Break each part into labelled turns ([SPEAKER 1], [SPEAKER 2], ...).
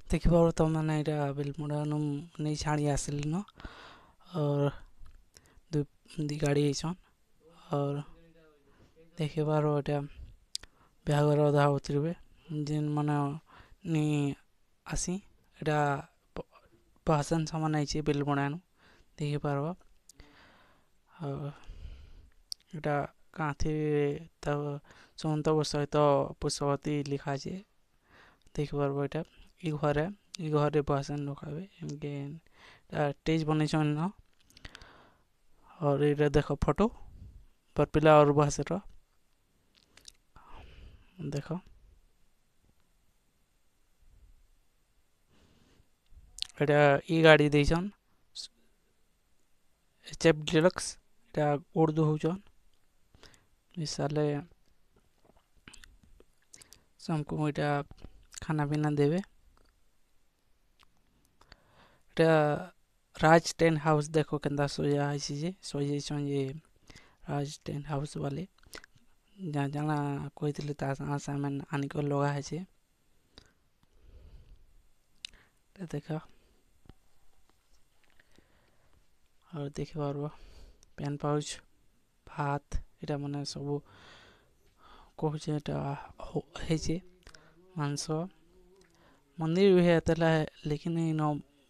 [SPEAKER 1] ଦେଖିପାରୁ ତମାନେ ଏଇଟା ବେଲମୁଣ୍ଡାନୁ ନେଇ ଛାଣି ଆସିଲି ନ और ଦି ଗାଡ଼ି ହେଇଛନ୍ और ଦେଖିପାର ଏଟା ବିହାଘର ଅଧା ଉତରିବେ ଯେନ୍ ମାନେ ନି ଆସି ଏଟା ପହସନ ସାମାନ ହେଇଛି ବେଲମୁଣ୍ଡାନୁ ଦେଖିପାରବ ଆଉ ଏଟା କାଁଥି ତା ସୁମନ୍ତବ ସହିତ ପୁଷ୍ପବତୀ ଲେଖା ଅଛି ଦେଖିପାରବ ଏଟା ଇ ଘରେ ପହସନ ରଖାବେ ଏମକେ टेज बन न और ये देखो फोटो पर पिला और बस देखो एटा ई गाड़ी देछन एचएफ डिलक्स एटा उर्दू होचन मिसाले हमको एटा खाना पीना देवे एटा राज टेन हाउस देखो केंदा सोया आइसी जे सोये छन ये राज टेन हाउस वाले जहाँ जाना कहते सामान आनिक लगा है देखा और देखि पारबो पेन पाउच भात एटा माने सब कहूचे एटा हेचे मांस मंदिर भी हेतला लेकिन इन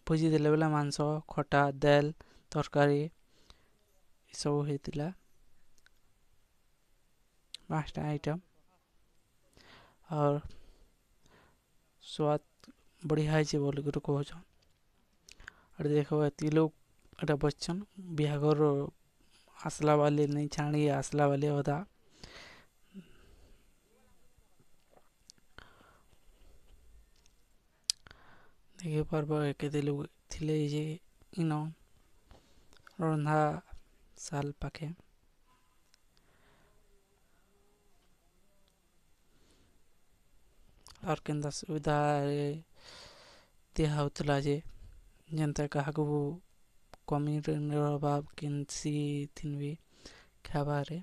[SPEAKER 1] भोजी देले बेला मांस खटा दाल तरकारी सब हेतिला 5टा आइटम और स्वाद बढ़िया है बोल कर कहछन और देखो एती लोग एटा बच्चन बिहागर आसला वाले नहीं छाणी आसला वाले होता देखि पारबो केते लोग थिले जे इनो रंधा साल पाखे और केंदा सुविधा दिया होतला जे जनता कहाକୁ कमी अभाव किसी थिन भी खाबारे